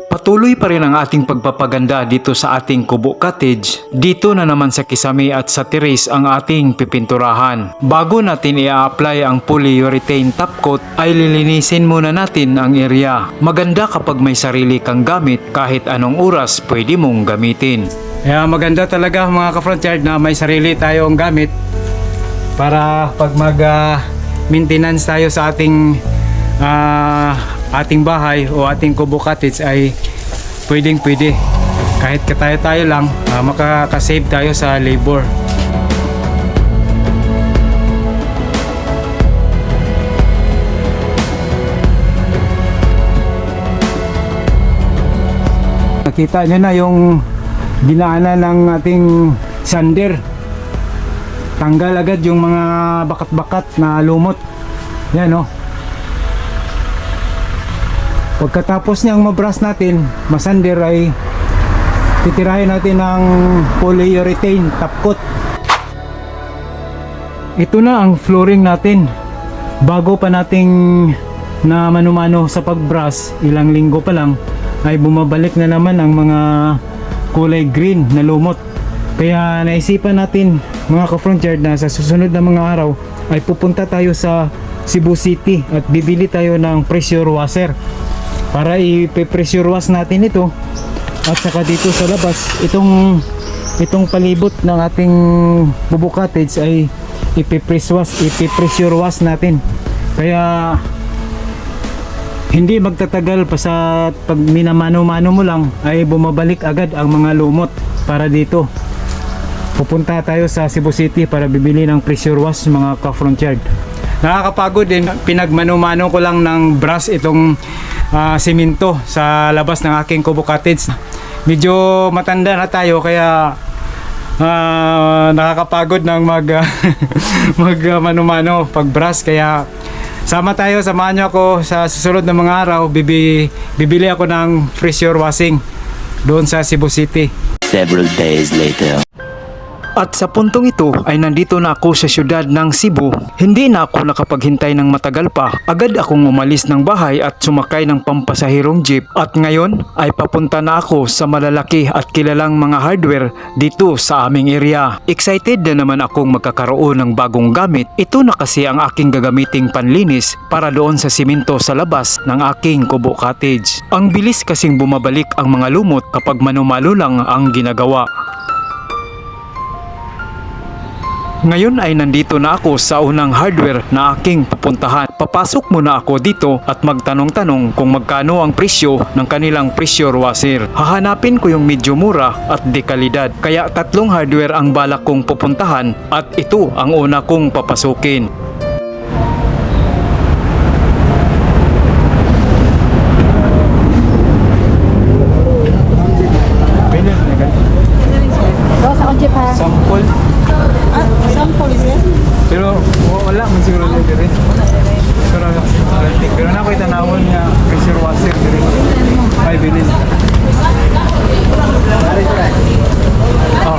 Patuloy pa rin ang ating pagpapaganda dito sa ating Kubo Cottage. Dito na naman sa kisame at sa terrace ang ating pipinturahan. Bago natin i-apply ang polyurethane top coat ay lilinisin muna natin ang area. Maganda kapag may sarili kang gamit, kahit anong oras pwede mong gamitin. Kaya maganda talaga mga ka-front yard na may sarili tayong gamit para pag mag-maintenance tayo sa ating bahay o ating Kubo Cottage ay pwede kahit tayo lang makakasave tayo sa labor. Nakita nyo na yung dinaanan ng ating sander. Tanggal agad yung mga bakat-bakat na lumot. Yan o. Pagkatapos niyang mabrush natin, masander, ay titirahin natin ng polyurethane top coat. Ito na ang flooring natin. Bago pa nating na mano-mano sa pagbrush, ilang linggo pa lang, ay bumabalik na naman ang mga kulay green na lumot. Kaya naisipan natin mga ka-front yard na sa susunod na mga araw ay pupunta tayo sa Cebu City at bibili tayo ng pressure washer para i-pressure wash natin ito, at saka dito sa labas itong palibot ng ating Kubo Cottage ay i-pressure wash natin. Kaya hindi magtatagal pa sa pag minamano-mano mo lang ay bumabalik agad ang mga lumot. Para dito pupunta tayo sa Cebu City para bibili ng pressure wash mga ka-front yard. Nakakapagod din, pinagmano-mano ko lang ng brush itong simento sa labas ng aking Kubo Cottage. Medyo matanda na tayo kaya nakakapagod ng mano-mano pag brush. Kaya samahan nyo ako sa susunod na mga araw. Bibili ako ng pressure washing doon sa Cebu City. Several days later. At sa puntong ito ay nandito na ako sa syudad ng Cebu. Hindi na ako nakapaghintay ng matagal pa. Agad akong umalis ng bahay at sumakay ng pampasahirong jeep. At ngayon ay papunta na ako sa malalaki at kilalang mga hardware dito sa aming area. Excited na naman akong magkakaroon ng bagong gamit. Ito na kasi ang aking gagamiting panlinis para doon sa simento sa labas ng aking Kubo Cottage. Ang bilis kasing bumabalik ang mga lumot kapag manumalo lang ang ginagawa. Ngayon ay nandito na ako sa unang hardware na aking pupuntahan. Papasok muna ako dito at magtanong-tanong kung magkano ang presyo ng kanilang pressure washer. Hahanapin ko yung medyo mura at dekalidad. Kaya 3 hardware ang balak kong pupuntahan at ito ang una kong papasukin. Sample. Pero wala man siguro dire. Pero na ko'y tanawon niya pressure washer dire. Ay bilin. Oh.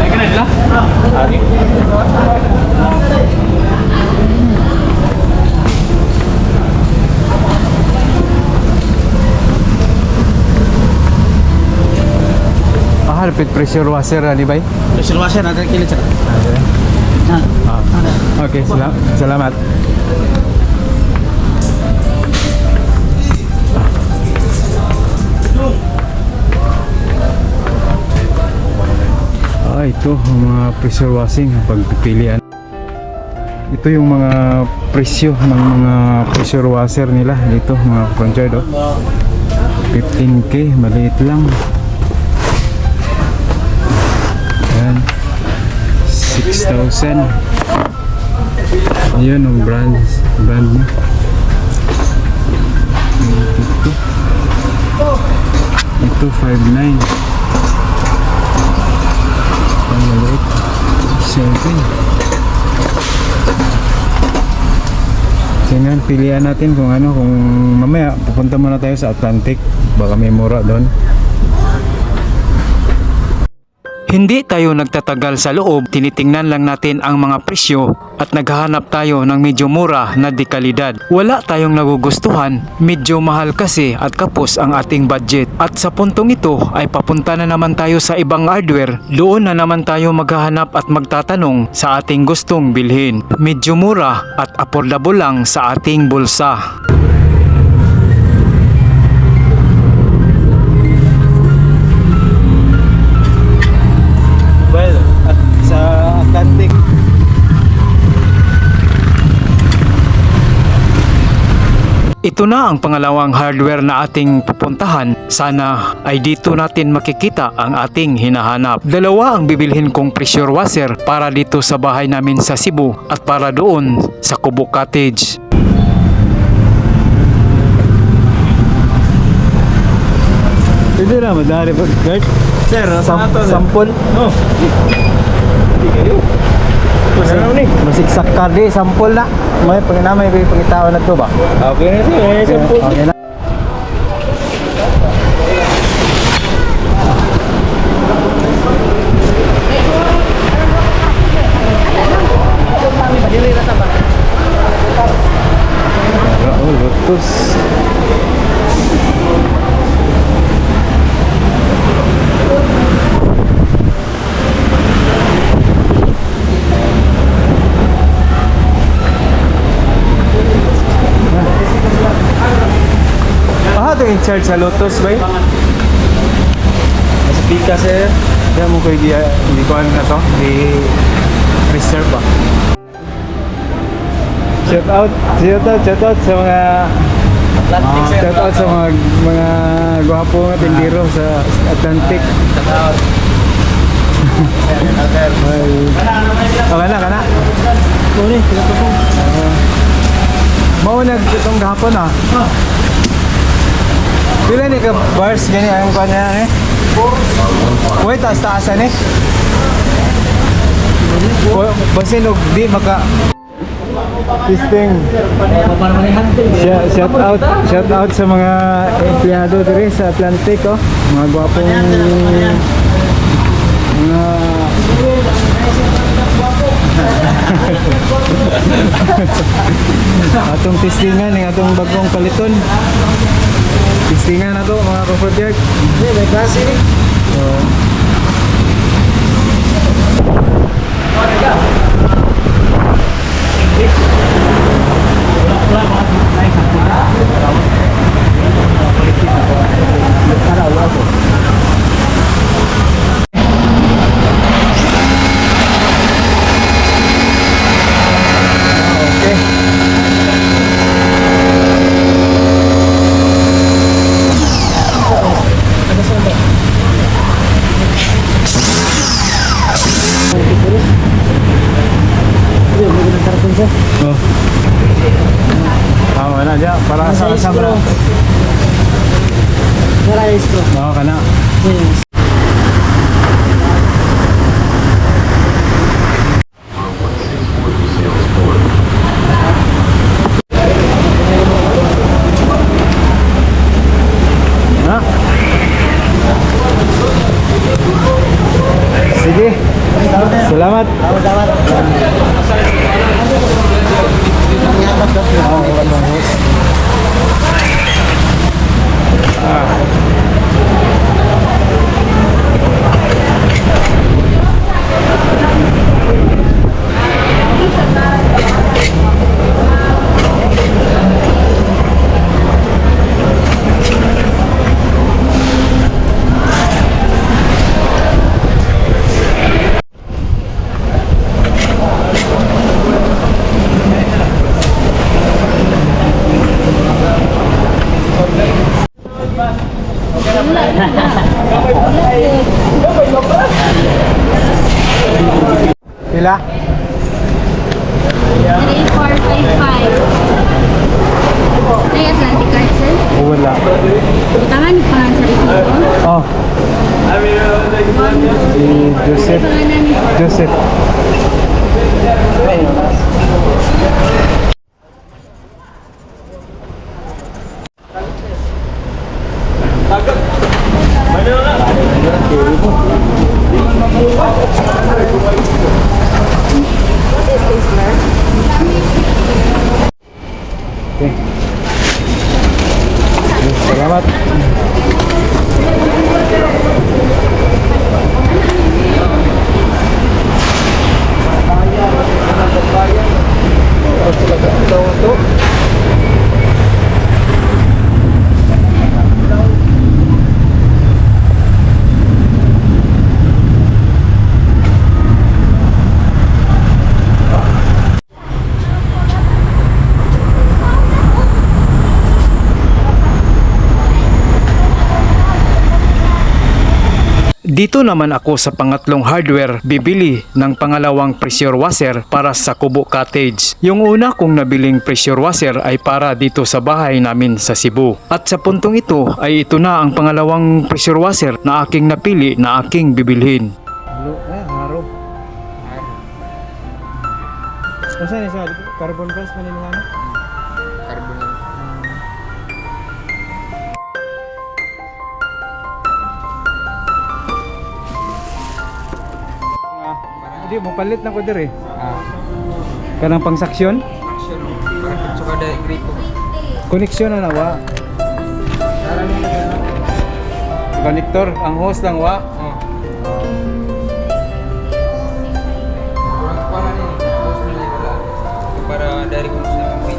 Ay kanila la? Ari. Harapit pressure washer ni bay? Pressure washer natin kilit sa. Okay, salamat. Ito ang mga pressure washing pagpipilian. Ito yung mga presyo ng mga pressure washer nila dito mga front yard. 15k, maliit lang. Yan, 6,000. Ayan ang brand niya. Ito 5,900. Ang maliit 7. Tingnan, pilihan natin kung ano, kung mamaya pupunta muna tayo sa Atlantic, baka may mura doon. Hindi tayo nagtatagal sa loob, tinitingnan lang natin ang mga presyo at naghahanap tayo ng medyo mura na dekalidad. Wala tayong nagugustuhan, medyo mahal kasi at kapos ang ating budget. At sa puntong ito ay papunta na naman tayo sa ibang hardware. Doon na naman tayo maghahanap at magtatanong sa ating gustong bilhin. Medyo mura at affordable lang sa ating bulsa. Well, at sa Atlantic. Ito na ang pangalawang hardware na ating pupuntahan. Sana ay dito natin makikita ang ating hinahanap. Dalawa ang bibilhin kong pressure washer para dito sa bahay namin sa Cebu at para doon sa Kubo Cottage. Pwede na, madari pa. Guard? Sir, sampol? No. Hindi kayo. Masiksak ka di, sampol na. May panginamay may pangitao na to ba? Okay na sir, may sampol. Okay na. Oh, Lotus. Ito in charge sa Lotus ba? Mas pika sir. Diyan mo ko hindi ko ano na to. Hindi reserve ba? Shout out sa mga shout out sa mga gwapo nga tindero sa Atlantic. Shout out. Kana. Kunin, sila po. Mao nagtutong gahapon ah. Pila ni ka bars gani ang kanya eh? Wait, taas-taasan eh. Basin og di maka testing. Shout out sa mga empleyado diri sa Atlantic oh. Mga gwapong mga atong testingan ng atong bagong paliton. Testingan na to mga comfort yard. May klase ni. Wala dyan, para sa kasama. Oo, kana. Ha? Sige. Salamat. Pila? 3455. Ay, Atlantic card, sir. Wala. Tangan ni pangan sa resibo. Oh, si Joseph. Pangalan ni Joseph. Salamat. Dito naman ako sa pangatlong hardware bibili ng pangalawang pressure washer para sa Kubo Cottage. Yung una kong nabiling pressure washer ay para dito sa bahay namin sa Cebu. At sa puntong ito ay ito na ang pangalawang pressure washer na aking napili na aking bibilhin. Haro. Masa ni sa carbon gas man ano? Carbon. Hindi mo palit na ko dire. Kanang pangsaksyon? Action, bakit ito kada gripo? Koneksyon na wa. Konektor, ang hose lang wa. Kurang kepala nih, terus nilai wala. Para dari kung sa amoy.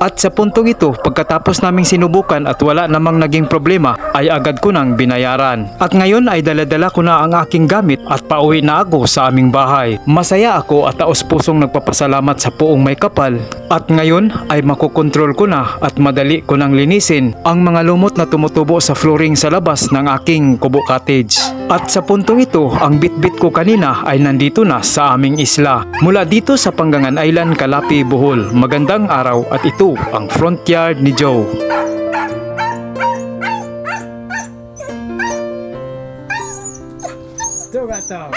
At sa puntong ito, pagkatapos naming sinubukan at wala namang naging problema, ay agad ko nang binayaran. At ngayon ay daladala ko na ang aking gamit at pauwi na ako sa aming bahay. Masaya ako at taos-pusong nagpapasalamat sa Poong May Kapal. At ngayon ay makokontrol ko na at madali ko nang linisin ang mga lumot na tumutubo sa flooring sa labas ng aking Kubo Cottage. At sa puntong ito, ang bitbit ko kanina ay nandito na sa aming isla. Mula dito sa Panggangan Island, Calapi, Bohol. Magandang araw at ito ang front yard ni Joe. Tugatong.